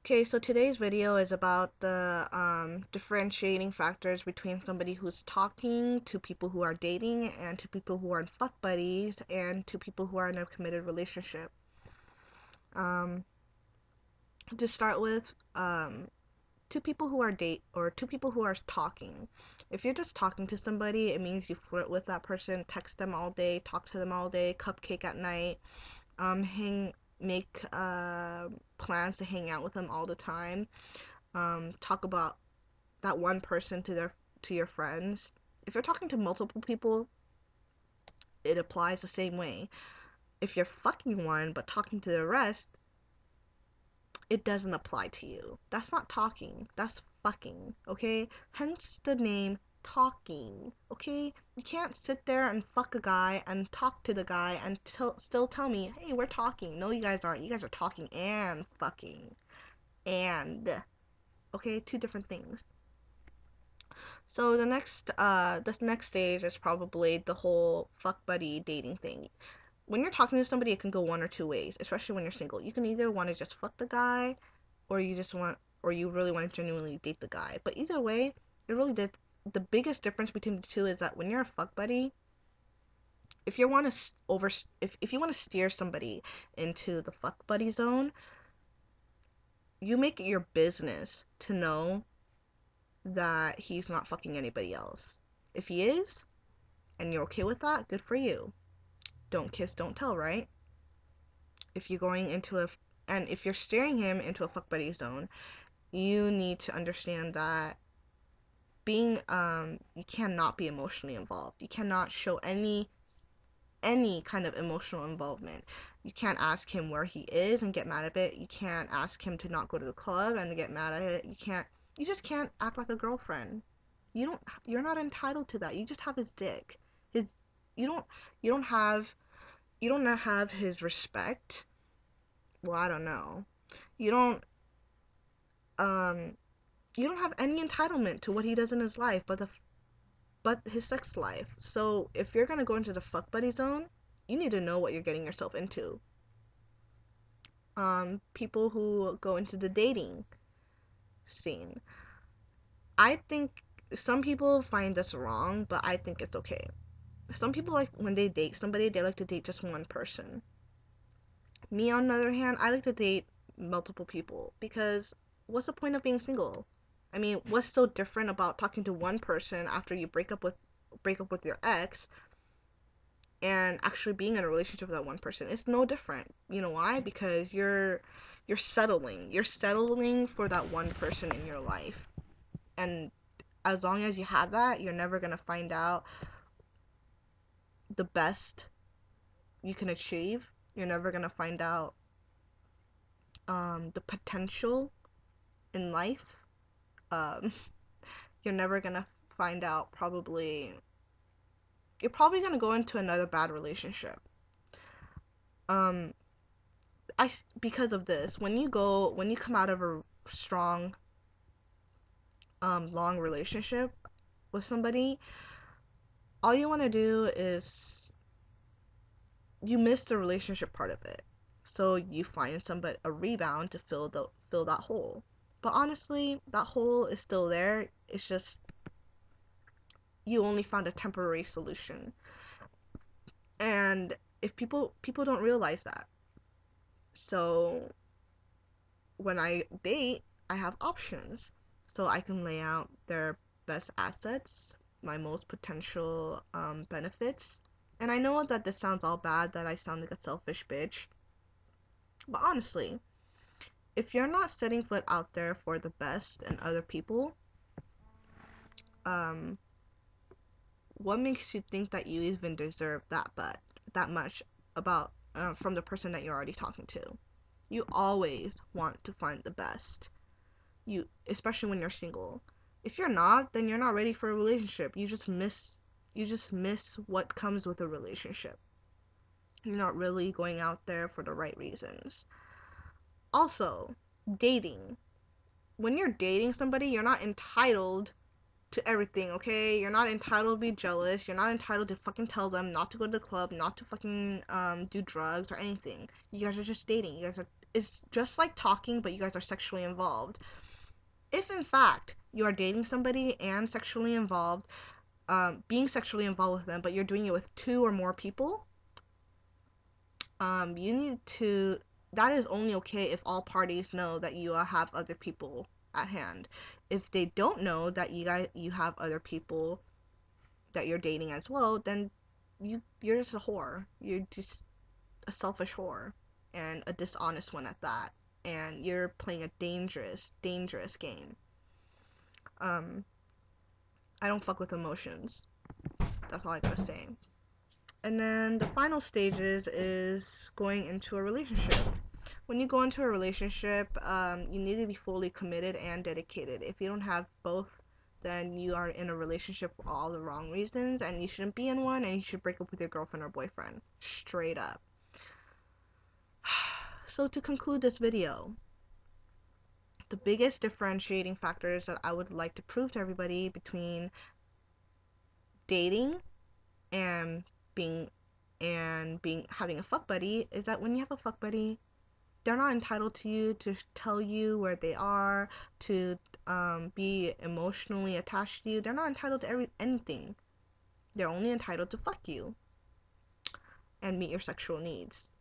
Okay, so today's video is about the differentiating factors between somebody who's talking to people who are dating and to people who are in fuck buddies and to people who are in a committed relationship. Um, to start with, two people who are two people who are talking. If you're just talking to somebody, it means you flirt with that person, text them all day, talk to them all day, cupcake at night, make plans to hang out with them all the time, talk about that one person to your friends. If you're talking to multiple people, it applies the same way. If you're fucking one but talking to the rest, it doesn't apply to you. That's not talking. That's fucking, okay? Hence the name talking, okay? You can't sit there and fuck a guy and talk to the guy and still tell me, hey, we're talking. No, you guys aren't. You guys are talking and fucking. And, okay? Two different things. So this next stage is probably the whole fuck buddy dating thing. When you're talking to somebody, it can go one or two ways, especially when you're single. You can either want to just fuck the guy, or you really want to genuinely date the guy. But either way, it really did. The biggest difference between the two is that when you're a fuck buddy, if you want to if you want to steer somebody into the fuck buddy zone, you make it your business to know that he's not fucking anybody else. If he is, and you're okay with that, good for you. Don't kiss, don't tell, right? If you're going into and if you're steering him into a fuck buddy zone, you need to understand that you cannot be emotionally involved. You cannot show any kind of emotional involvement. You can't ask him where he is and get mad at it. You can't ask him to not go to the club and get mad at it. You just can't act like a girlfriend. You're not entitled to that. You just have his dick. His you don't you don't have you don't have his respect. Well, I don't know. You don't um you don't have any entitlement to what he does in his life but his sex life. So if you're gonna go into the fuck buddy zone, you need to know what you're getting yourself into. People who go into the dating scene. I think some people find this wrong, but I think it's okay. Some people, like when they date somebody, they like to date just one person. Me, on the other hand, I like to date multiple people because what's the point of being single? I mean, what's so different about talking to one person after you break up with your ex and actually being in a relationship with that one person? It's no different. You know why? Because you're settling. You're settling for that one person in your life. And as long as you have that, you're never going to find out the best you can achieve. You're never going to find out the potential in life. Um, you're never gonna find out you're probably gonna go into another bad relationship. Um, because of this, when you come out of a strong, long relationship with somebody, all you want to do is you miss the relationship part of it. So you find a rebound to fill that hole. But honestly, that hole is still there. It's just you only found a temporary solution. And if people don't realize that. So when I date, I have options. So I can lay out their best assets, my most potential benefits. And I know that this sounds all bad, that I sound like a selfish bitch. But honestly, if you're not setting foot out there for the best in other people, um, what makes you think that you even deserve that much about from the person that you're already talking to? You always want to find the best. Especially when you're single. If you're not, then you're not ready for a relationship. You just miss what comes with a relationship. You're not really going out there for the right reasons. Also, dating. When you're dating somebody, you're not entitled to everything, okay? You're not entitled to be jealous. You're not entitled to fucking tell them not to go to the club, not to fucking do drugs or anything. You guys are just dating. You guys are, it's just like talking, but you guys are sexually involved. If in fact you are dating somebody and sexually involved, being sexually involved with them, but you're doing it with 2 or more people, you need to, that is only okay if all parties know that you have other people at hand. If they don't know that you have other people that you're dating as well, then you're just a whore. You're just a selfish whore and a dishonest one at that. And you're playing a dangerous, dangerous game. I don't fuck with emotions. That's all I gotta say. And then the final stages is going into a relationship. When you go into a relationship, you need to be fully committed and dedicated. If you don't have both, then you are in a relationship for all the wrong reasons, and you shouldn't be in one, and you should break up with your girlfriend or boyfriend. Straight up. So to conclude this video, the biggest differentiating factors that I would like to prove to everybody between dating and being having a fuck buddy is that when you have a fuck buddy, they're not entitled to you to tell you where they are, to be emotionally attached to you. They're not entitled to anything. They're only entitled to fuck you and meet your sexual needs.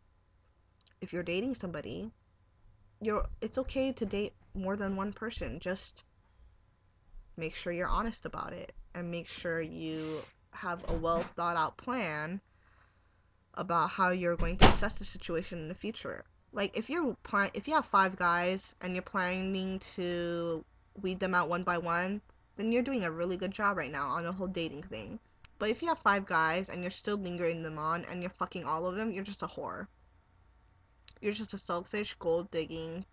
If you're dating somebody, it's okay to date more than one person. Just make sure you're honest about it and make sure you have a well thought out plan about how you're going to assess the situation in the future. Like if you have 5 guys and you're planning to weed them out one by one, then you're doing a really good job right now on the whole dating thing. But if you have 5 guys and you're still lingering them on and you're fucking all of them, you're just a whore. You're just a selfish, gold digging,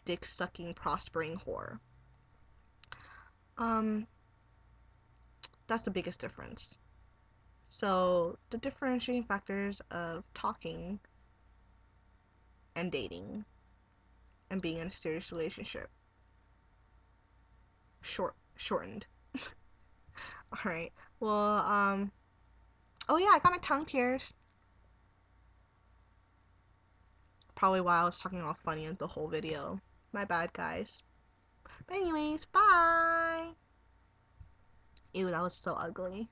dick sucking, prospering whore. That's the biggest difference. So the differentiating factors of talking and dating and being in a serious relationship. Shortened. Alright. Well, oh yeah, I got my tongue pierced. Probably why I was talking all funny in the whole video. My bad, guys. But anyways, bye! Ew, that was so ugly.